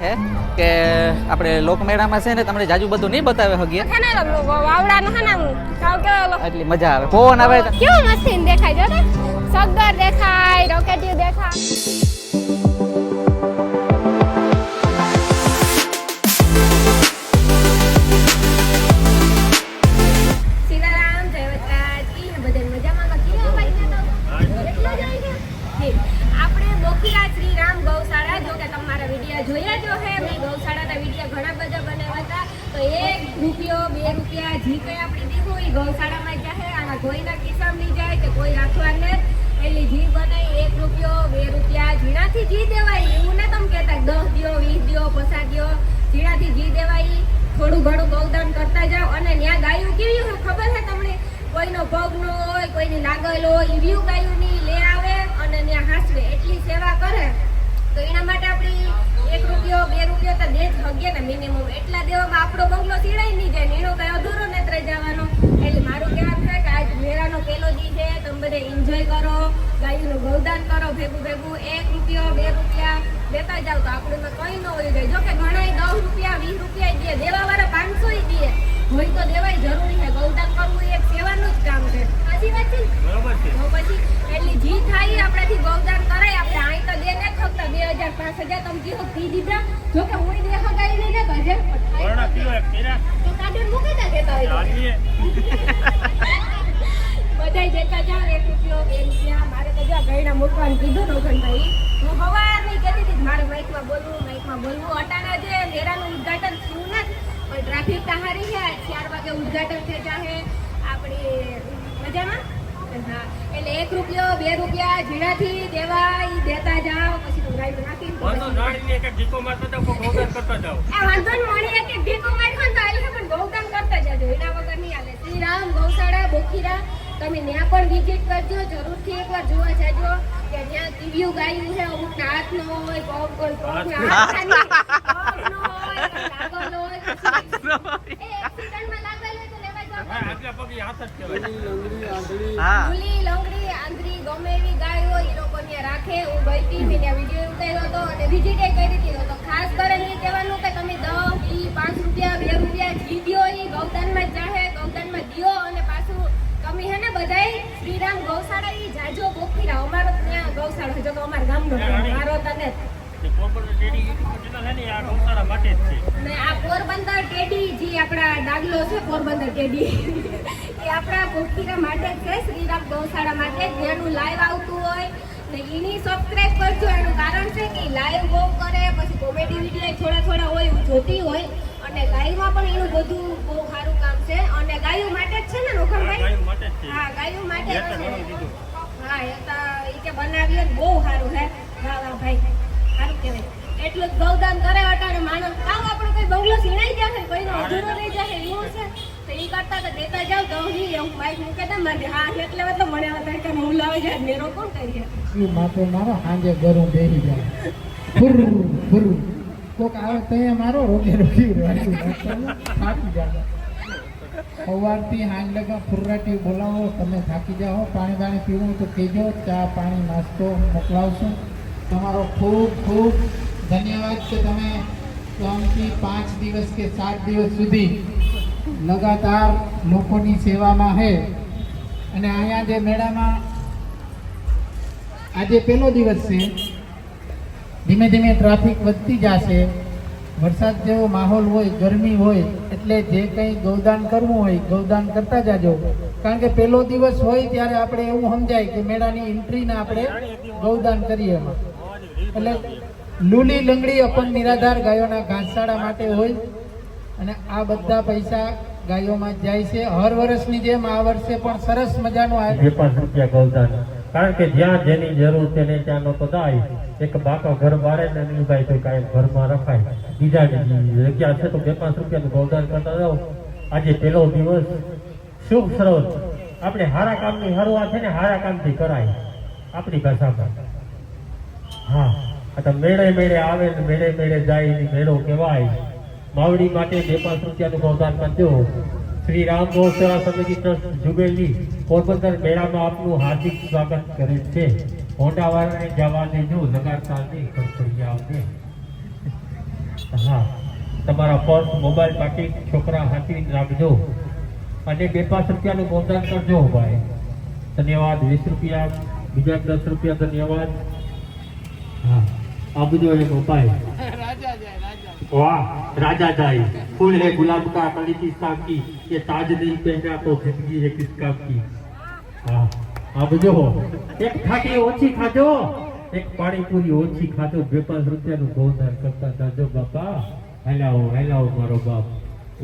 છે કે આપણે લોકમેળામાં છે ને તમને જાજુ બધું નહીં બતાવે હગીએ એટલી મજા આવે પવન આવે કેવું મસ્તીન દેખાય જો સગર દેખાય રોકેટિયું દેખાય જોયા જો હે મેં ગૌશાળાના વિડીયો ઘણા બધા બનાવ્યા હતા તો 1 રૂપિયો 2 રૂપિયા જી કઈ આપણે દીધું એ ગૌશાળામાં જાય આના કોઈના કિસ્સામાં નહીં જાય કે કોઈ રાખવાને એટલે જી બનાવી 1 રૂપિયો 2 રૂપિયા જીણાથી જી દેવાય એવું ને તમે કહેતા 10 દિયો 20 દિયો 50 દિયો જીણાથી જી દેવાય થોડું ઘણું ગૌદાન કરતા જાઓ અને ત્યાં ગાયું કેવી હોય ખબર છે તમને કોઈનો પગ ન હોય કોઈની લાગેલ હોય એવી ગાયુંની લે આવે અને ત્યાં હાસવે એટલી સેવા કરે તો એના માટે આપણી 1 રૂપિયો 2 રૂપિયો તો દે જ હગે ને મિનિમમ એટલા દેવામાં આપણો બંગલો સીડાઈ નહીં જાય નીણો કઈ અધૂરો નથી રહી જવાનો એટલે મારું કહેવાનું છે કે આજ મેળાનો પહેલો દી છે તમે બધે એન્જોય કરો ગાયોનું ગૌદાન કરો ભેગું 1 રૂપિયો 2 રૂપિયા દેતા જાવ તો આપણને કંઈ ન હોય જાય જો કે ઘણાય 10 રૂપિયા 20 રૂપિયા દે દેવાવાળા 500 દે હોય તો દેવાય જરૂરી છે ગૌદાન કરવું એક સેવાનું જ કામ છે સાચી વાત છે બરોબર છે તો પછી એટલે જી થાય આપણાથી ગૌદાન કરાય આપણે આઈ તો દે ને ફક્ત 2000 5000 તમે કીધો ફી દીધા જો કે હું દે હગાઈ નહીં ને બજે વર્ણા કિલો એક કેરા તો કાઢે મૂકી દે કેતા હોય બધાય જેતા જાવ 1 રૂપિયો 2 રૂપિયા મારે તો જો ગઈડા મૂકવાનું કીધું નોખનભાઈ હું હવારની કહેતી હતી મારે માઈકમાં બોલવું અટાણા જે મેળાનું ઉદ્ઘાટન થયું ને પણ ટ્રાફિક તાહારી છે 4 વાગે ઉદ્ઘાટન થઈ જાહે આપણી મજામાં હા એટલે 1 રૂપિયો 2 રૂપિયા જીણાથી દેવા ઈ દેતા જાવ પછી તો ગાય નાખી વાંધો ગાડીને એક ઢીકો મારતા જાવ ગૌદાન કરતા જાવ આ વાંધો ન મણી એક ઢીકો મારખો તો આલે પણ ગૌદાન કરતા જાજો એના વગર નહીં હાલે શ્રી રામ ગૌશાળા બોખીરા તમે ત્યાં પણ વિઝિટ કરજો જરૂરથી એકવાર જોવા જાજો કે ત્યાં ટીવીઓ ગાયું છે અમુક હાથ નો હોય પગ હાથ નો હોય લાગેલો હોય એક્સિડન્ટમાં લાગેલો તો લેવા જાવ આગલા પગી હાથ જ કહેવાય હા મુલી લંગડી આંધરી ગમે એવી ગાય હોય એ લોકો ત્યાં રાખે હું ગઈ હતી મેં ત્યાં વિડીયો ઉતાર્યો હતો અને વિઝિટ એ કરી હતી તો ખાસ કરીને કહેવાનું કે તમે 10 20 5 રૂપિયા 2 રૂપિયા જી દ્યો એ ગૌદાનમાં જાહે ગૌદાનમાં દ્યો અને પાછું તમે હે ને બધાય શ્રીરામ ગૌશાળા ઈ જાજો બોખીરા અમારો ત્યાં ગૌશાળા જો કે અમાર ગામનો મારો તને પોરબંદર ટેડી યુટ્યુબ ચેનલ હે ને આ ગૌશાળા માટે જ છે ને આ પોરબંદર ટેડી જે આપડા ડાગલો છે પોરબંદર ટેડી એ આપડા બોખીરા માટે છે શ્રીરામ ગૌશાળા માટે જેનું લાઈવ આવતું હોય ને એની સબસ્ક્રાઇબ કરજો એનું કારણ છે કે લાઈવ બહુ કરે પછી કોમેડી વિડિયો થોડા હોય હું જોતી હોય અને ગાયમાં પણ એનું બધું બહુ સારું કામ છે અને ગાયો માટે જ છે ને નોખમભાઈ ગાયો માટે જ છે હા ગાયો માટે જ છે હા એ કે બનાવીએ બહુ સારું હે વાહ વાહ ભાઈ સારું કહેવાય એટલું જ ગૌદાન કરે અટાણે માણસ કામ આપણો કોઈ બંગલો સીણાઈ જશે કોઈનો અધૂરો રહી જશે એવું છે તો એ કરતા તો દેતા જાવ તો હું બાઈક મૂકે દે મારે હા એટલે તો મને કે હું લાવી જાય મેરો કોણ કરીએ એ માથે મારો હાંજે ગરું બેહી જાય ફુર ફુર કોક આવે તો મારો રોગે રોકી થાકી જાય સવારથી હાંજ લગા ફુર્રાટી બોલાવો તમે થાકી જાઓ પાણી પીવું તો કહેજો ચા પાણી નાસ્તો મોકલાવશું તમારો ખૂબ ખૂબ ધન્યવાદ કે તમે 3 થી 5 દિવસ કે 7 દિવસ સુધી લગાતાર લોકોની સેવામાં છે અને અહીંયા જે મેળામાં આજે પહેલો દિવસ છે ધીમે ધીમે ટ્રાફિક વધતી જશે વરસાદ જેવો માહોલ હોય ગરમી હોય એટલે જે કંઈ ગૌદાન કરવું હોય ગૌદાન કરતા જાજો કારણ કે પહેલો દિવસ હોય ત્યારે આપણે એવું સમજાય કે મેળાની એન્ટ્રીને આપણે ગૌદાન કરીએ એમાં એટલે લૂલી લંગડી અપન નિરાધાર ગાયોના ઘાસચારા માટે હોય અને આ બધા પૈસા ગાયોમાં જાય છે હર વર્ષની જેમ આ વર્ષે પણ સરસ મજાનું આવે 5 રૂપિયા ગૌદાન કારણ કે જ્યાં જેની જરૂર તેને ત્યાંનો તો દાય એક બાકો ઘર બારે ને નહીં ભાઈ તો કાંઈ ઘરમાં રખાય બીજાની જગ્યા છે તો 2-5 રૂપિયાનું ગૌદાન કરતા જાઓ આજે પહેલો દિવસ શુભ સ્રોત આપણે હારા કામની શરૂઆત છે ને હારા કામથી કરાય આપણી ભાષામાં હા આ તો મેળે આવે ને મેળે જાય એની મેળો કહેવાય માવડી માટે 2-5 રૂપિયાનું ગૌદાન કરજો શ્રી રામ ગૌશાળા સમિતિ ટ્રસ્ટ જુબેલી પોરબંદર મેળામાં આપનું હાર્દિક સ્વાગત કરે છે હોન્ડાવાળાને જવા દેજો લગાતાર નહીં ખડખડિયા આવશે હા, તમારા પર્સ, મોબાઈલ, પાકીટ છોકરા હાથવીને રાખજો અને 2-5 રૂપિયાનું ગોદાન કરજો ભાઈ. ધન્યવાદ. 20 રૂપિયા, બીજા 10 રૂપિયા ધન્યવાદ. હા, આ બધો એક ઉપાય. वाह राजा जाई फूल है गुलाब का कली की साकी ये ताज नहीं पहना तो जिंदगी है किस काम की. हाँ अब जो एक थाकी ओછી ખાજો, એક પાણીપુરી ઓછી ખાજો, 2-5 રૂપિયાનું ગોદાન કરતા જાજો બાપા. હેલાઓ મારો બાપ.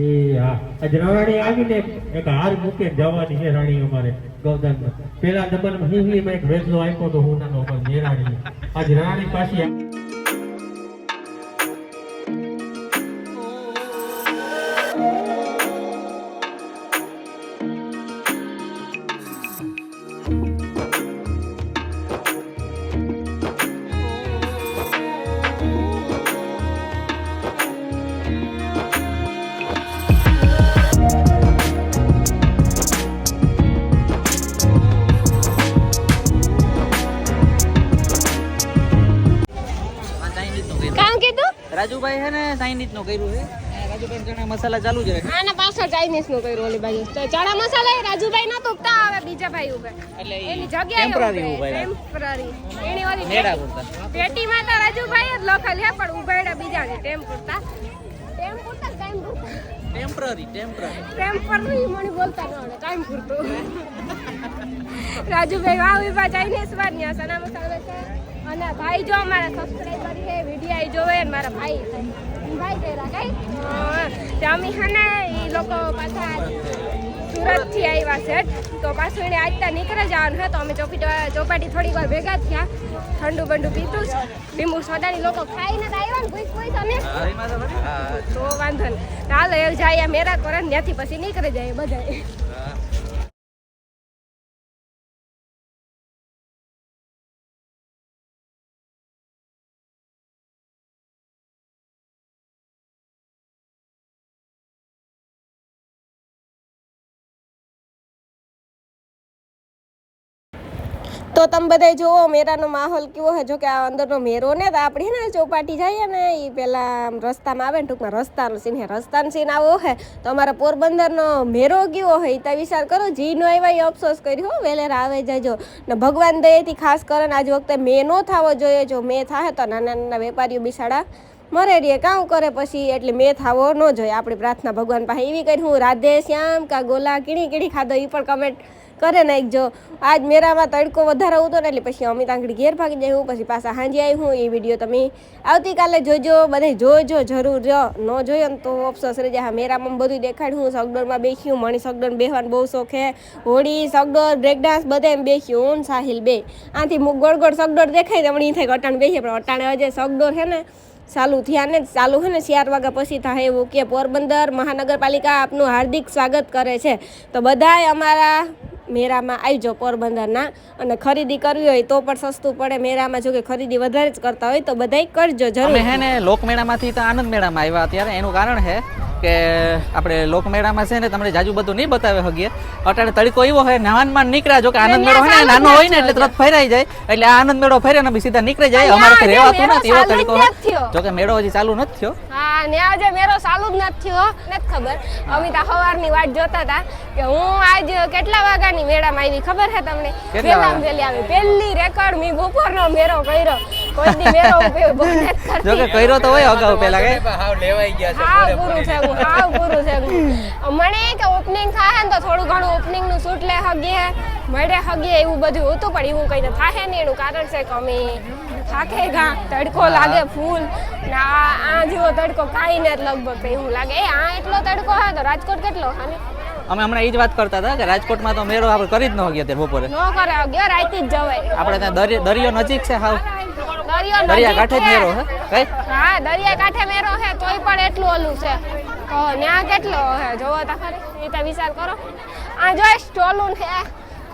એ હા, આજ રાણી આવીને એક હાર મૂકે જવાની છે રાણી અમારે ગોદાનમાં. પેલા દબાણમાં હિંગલીમાં એક વેચલો આપ્યો તો હું નાનો પણ રાણી આજ રાણી પાછી. રાજુભાઈ છે ને ચાઇનીઝ નું કર્યું છે. રાજુભાઈ ચણા મસાલા ચાલુ છે. આના પાછળ ચાઇનીઝ નું કર્યું ઓલી બાજુ. તો ચણા મસાલા એ રાજુભાઈ ના તૂકતા આવે બીજા ભાઈ ઉભે. એટલે એની જગ્યાએ ટેમ્પરરી. એની ઓલી મેડા પૂરતા પેટીમાં તો રાજુભાઈ જ લખેલ છે પણ ઉભેડા બીજા ને ટેમ્પરરી મને બોલતા ન આવડે. ટાઈમ પૂરતું રાજુભાઈ વાવ વિભા ચાઇનીઝ વાર ન્યા સના મસાલા છે. અને ભાઈ જો અમારા સબસ્ક્રાઇબર છે, વિડિયો જોવે ને મારા ભાઈ કર્યા કઈ અમે હે ને એ લોકો પાછા સુરત થી આવ્યા છે તો પાછું એને આજતા નીકળે જવાનું છે. તો અમે ચોપાટી થોડી વાર ભેગા થયા, ઠંડુ બંડુ પીતું, લીંબુ સોદાની લોકો ખાઈને આવ્યા ને કોઈ તમે તો વાંધો નહીં. હાલો એવું જાય મેરા કરે ત્યાંથી પછી નીકળી જાય બધા. તો તમે બધા જુઓ મેરાનો માહોલ કેવો છે. જો કે આ અંદરનો મેરો ને તો આપણે ને ચોપાટી જઈએ ને એ પેલા રસ્તામાં આવે ને ટૂંકમાં રસ્તાનો સીન છે. રસ્તાનો સીન આવો છે તો અમારા પોરબંદરનો મેરો કેવો હોય તે વિચાર કરો. જી નો આવ્યા એ અફસોસ કર્યો વેલેરા આવે જજો ને ભગવાન દયેથી ખાસ કરીને આજ વખતે મે નો થવો જોઈએ. જો મે થાય તો નાના નાના વેપારીઓ બિસાડા મરે રહીએ કામ કરે પછી એટલે મે થાવો ન જોઈએ. આપણી પ્રાર્થના ભગવાન પાસે એવી કરી હું રાધે શ્યામ કા ગોલા કીણી ખાધો એ પણ કમેન્ટ કરે ને. જો આજ મેરામાં તડકો વધારે આવતો ને એટલે પછી અમિત આંગળી ઘેર ભાગી જાય હું પછી પાછા સાંજે આવી હું. એ વિડીયો તમે આવતીકાલે જોજો, બધે જોજો જરૂર. જો ન જોયો ને તો અફસોસ રહી જાય. મેરામાં બધું દેખાડ્યું. હું સગડોળમાં બેસ્યું, મણી સગડોળ બેહવાનો બહુ શોખ છે. હોળી સગડોળ બ્રેક ડાન્સ બધે એમ બેસ્યું હું સાહિલ બે. આથી ગોળ ગોળ સગડોળ દેખાય તો હમણાં થાય અટાણે બેસીએ પણ અટાણે હજે સગડોળ છે ને ચાલુ થયા ને ચાલુ છે ને 4 વાગ્યા પછી થાય એવું કે. પોરબંદર મહાનગરપાલિકા આપનું હાર્દિક સ્વાગત કરે છે. તો બધાય અમારા મેરામાં આવજો પોરબંદરના. અને ખરીદી કરવી હોય તો પણ સસ્તું પડે મેરામાં. જો કે ખરીદી વધારે જ કરતા હોય તો બધાય કરજો જરૂર. અમે હે ને લોકમેળામાંથી તો આનંદ મેળામાં આવ્યા અત્યારે. એનું કારણ છે કે આપણે લોકમેળામાં છે ને તમને જાજુ બધું નહીં બતાવે હગીએ. અટાણે તડકો એવો હોય નવાનમાં નીકળ્યા. જો કે આનંદ મેળો હોય ને નાનો હોય ને એટલે તરત ફેરાઈ જાય એટલે આ આનંદ મેળો ફેરે ને સીધા નીકળી જાય. અમારે રહેવાતું નથી એવો તડકો. જો કે મેળો હજી ચાલુ નથી થયો. હા ને આજે મેળો ચાલુ જ નથી થયો. નથી ખબર. અમિતા સવારની વાટ જોતા હતા કે હું આજ કેટલા વાગ્યાની મેળામાં આવી ખબર છે તમને? પેલી આવી પહેલી રેકોર્ડ મી બપોરનો મેળો કર્યો. કોઈ દી મેળો જો કે કર્યો તો હોય અગાઉ પેલા કે હાવ લેવાઈ ગયા છે. હાવ પૂરું છે. મને કે ઓપનિંગ થાય ને તો થોડું ઘણું ઓપનિંગ નું શૂટ લે હગીએ મળે હગીએ એવું બધું હતું પણ એવું કઈ થાય ને. એનું કારણ છે કે અમે થાકે ગા, તડકો લાગે ફૂલ ને આ જેવો તડકો કાઈ ને લગભગ એવું લાગે. આ એટલો તડકો હોય તો રાજકોટ કેટલો હા. અમે હમણાં એ જ વાત કરતા હતા કે રાજકોટમાં તો મેળો આપણે કરી જ ન હગીએ અત્યારે બપોરે. ન કરે હગીએ રાતે જ જવાય. આપણે ત્યાં દરિયો નજીક છે. હાવ દરિયા કાંઠે જ મેળો છે કઈ. હા દરિયા કાંઠે મેળો છે તોય પણ એટલું ઓલું છે તો ન્યા કેટલો હે જોવો તો ખરી. એ તો વિચાર કરો. આ જો સ્ટોલું છે,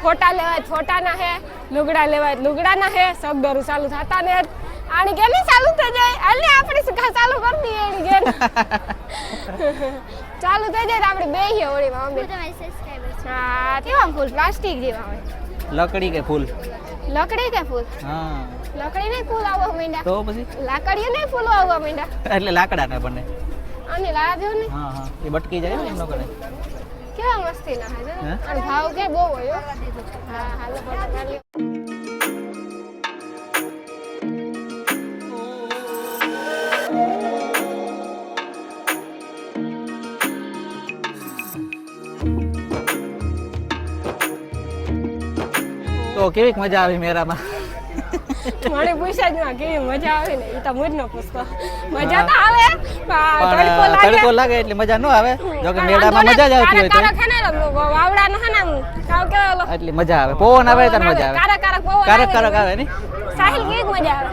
ફોટા લેવાય ફોટાના હે, લુગડા લેવાય લુગડાના હે. સગદરું ચાલુ થતા ને આની કેની ચાલુ થઈ જાય એટલે આપણે સીધા ચાલુ કરી દઈએ એની ગેર ચાલુ થઈ જાય તો આપણે બેહીએ ઓળીમાં. હા કેવા ફૂલ પ્લાસ્ટિક જેવા હોય. લકડી કે ફૂલ? લકડી કે ફૂલ? હા લકડી ને ફૂલ આવવા માંડ્યા તો પછી લાકડીઓ ને ફૂલ આવવા માંડ્યા એટલે લાકડા ના બને. અને લાવ્યો ને હા હા એ બટકી જાય ને એમ ન કરે. કેવા મસ્તી ના હે હે? અને ભાવ કે બહુ હોય હો. હા હાલો ફોટો પાડી તો કેવી મજા આવી મેરામાં? મને પૂછ્યા જ ના કેવી મજા આવે ને એ તો મુજ ન પૂછતો મજા તો આવે પણ તડકો લાગે એટલે મજા ન આવે. જો કે મેળામાં મજા જ આવતી હોય તો વાવડા નો હે ને કાવ કે એટલી મજા આવે. પવન આવે ત્યારે મજા આવે. કારક કારક પવન કારક કારક આવે ને. સાહિલ કેવી મજા આવે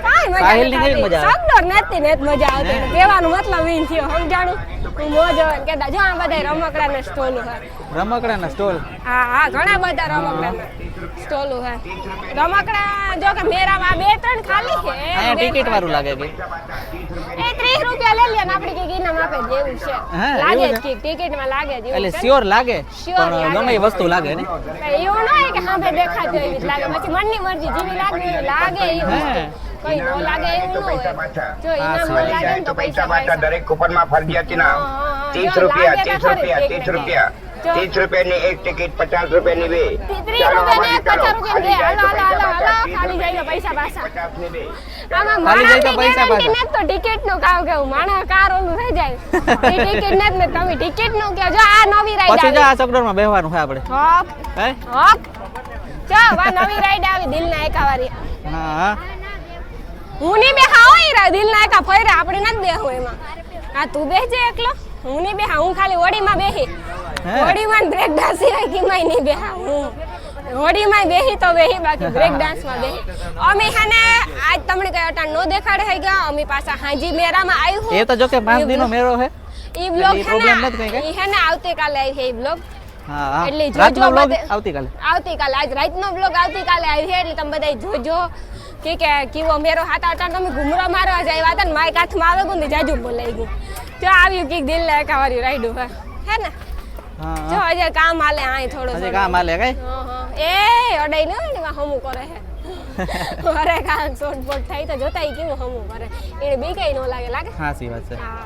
કાઈ મજા સાહિલની કેવી મજા આવે? શબ્દો નથી ને મજા આવતી કહેવાનો મતલબ ઈ થયો સમજાણું હું મોજ હોય કે જો આ બધા રમકડાના સ્ટોલ હોય રમકડાના સ્ટોલ. હા હા ઘણા બધા રમકડાના સ્ટોલ હોય રમકડા જો કે મેરામાં 2-3 ખાલી છે અહીંયા ટિકિટ વાળું લાગે કે એ 30 રૂપિયા લઈ લે ને આપણે કઈક ઇનામ આપે જેવું છે હા, લાગે એવું જ કઈક ટિકિટમાં લાગે જ એટલે એવું છે શ્યોર લાગે Sure પણ લાગે. ગમે એ વસ્તુ લાગે ને. એવું ન હોય કે સામે દેખાતું એવી જ લાગે પછી મનની મરજી જેવી લાગે એવી લાગે એવું હે. કઈ ન લાગે એવું ન હોય જો ઇનામ હા, લાગે ને તો પૈસા પાછા દરેક કૂપનમાં ફરજિયાત ના હા, 30 જો રૂપિયા લાગે તો 30 રૂપિયા ખરી 30 રૂપિયા જો. 30 રૂપિયાની એક ટિકિટ 50 રૂપિયાની બે 30 રૂપિયાની એક 50 રૂપિયાની બે હાલો હાલો હાલો હાલો ખાલી જાય તો પૈસા પાછા 50 ની બે આમાં ખાલી જાય તો માણસની પૈસા guarantee પાછા. નથી તો ટિકિટ નું કાવ કેવું માણસ કાર ઓલું થઈ જાય એ ટિકિટ નથી ને તમે ટિકિટ નું કહો જો આ નવી રાઈડ પછી જો આવી આ ચકડોળમાં બેહવાનું છે આપણે. હક હે? હક જો આ નવી રાઈડ આવી દિલના એકાવારી હા હા હું ની બેહા હોય રા દિલના એકા ફરે આપણે નથી બેહવું એમાં આ તું બેહજે એકલો હું ની બેહા હું ખાલી ઓડીમાં બેહી હે? ઓડીમાં બ્રેક ડાન્સ સિવાય કીમાય નહીં બેહા હું હોડીમાં બેહી તો બેહી બાકી બ્રેક ડાન્સમાં બેહી અમે હેને આજ તમને કઈ અટાણ નો દેખાડે હઈ ગયા અમે પાછા હાજી મેરામાં આવ્યું એ તો જો કે 5 દિનનો મેળો છે. ઈ બ્લોગ એટલે ઈ problem નથી કઈ કઈ? ઈ હેને આવતીકાલે આવી છે ઈ બ્લોગ હા હા એટલે રાતનો જોજો vlog બધે. આવતીકાલે. આવતીકાલે આજ રાતનો બ્લોગ આવતીકાલે આવી છે એટલે તમે બધા જોજો કે કેવો મેરો હાથ અટાણ તમે ઘુમરો મારવા જ આવ્યા હતા ને માઈક હાથમાં આવે ગું ને જાજુ બોલાઈ ગયું જો આવ્યું કીક દિલ ને એકાવારી રાઈડું હે ને હા જો હા હજે કામ આલે આય થોડો હજી કામ આલે કઈ એ અડાઈ ન ને હમું કરે હે અરે કામ શોર્ટબોટ થાય તો જોતા ઈ કેવું હમું કરે એને બી કઈ ન લાગે લાગે હાસી વાત છે. હા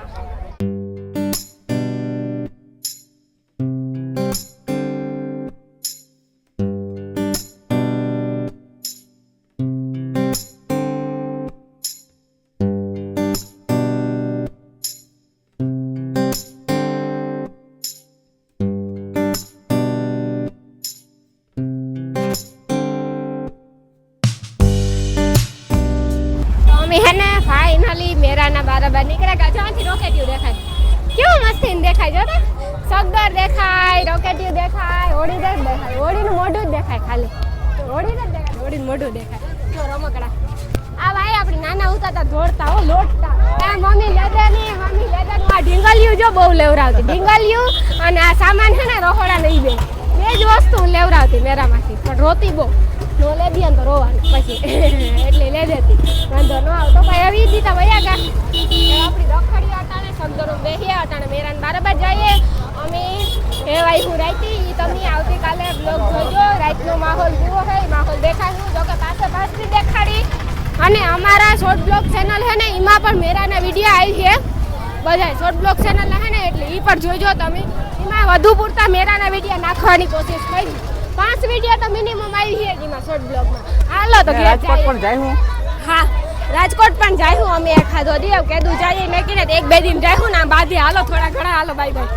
અમે હે ને ફાઇનલી મેરાના બરાબર નીકળ્યા ગયા જ્યાંથી રોકેટિયું દેખાય કેવું મસ્તી દેખાય જો ને સગદર દેખાય રોકેટિયું દેખાય હોડીદર દેખાય હોડીનું મોઢું જ દેખાય ખાલી હોડીદર દેખાય હોડીનું મોઢું દેખાય જો રમકડા આ ભાઈ આપણે નાના ઉતા તા દોડતા હો લોટતા આ મમ્મી લેદરની આ ઢીંગલિયું જો બહુ લેવરાવતી ઢીંગલિયું અને આ સામાન છે ને રહોડા નહીં બે જ વસ્તુ લેવરાવતી મેરામાંથી પણ રોતી બહુ નો લે દે તો રોવાનું પછી એટલે લે દેતી વાંધો ન આવતો ભાઈ આવી દીધા વયા ગયા આપણી રખડી અટાણે શબ્દનો બેહીએ અટાણે મેરાન બરાબર જઈએ અમે કહેવાય હું રાઈતી ઈ તમે આવતીકાલે બ્લોગ જોજો રાતનો માહોલ કેવો હોય માહોલ દેખાડું જો કે પાછળથી દેખાડી અને અમારા શોર્ટ બ્લોગ ચેનલ છે ને એમાં પણ મેરાના વિડીયો આવી છે બધા શોર્ટ બ્લોગ ચેનલ છે ને એટલે ઈ પણ જોજો તમે એમાં વધુ પૂરતા મેરાના વિડીયો નાખવાની કોશિશ કરી 5 વિડીયો તો મિનિમમ આવી છે એમાં શોર્ટ બ્લોગમાં હાલો તો ઘેર રાજકોટ જઈએ. પણ જાય હું. હા રાજકોટ પણ જાય હું અમે એખાદો દીવ કેદું જઈએ મેં કીને 1-2 દિન જાય હું ને બાધી હાલો થોડા ઘણા હાલો બાય બાય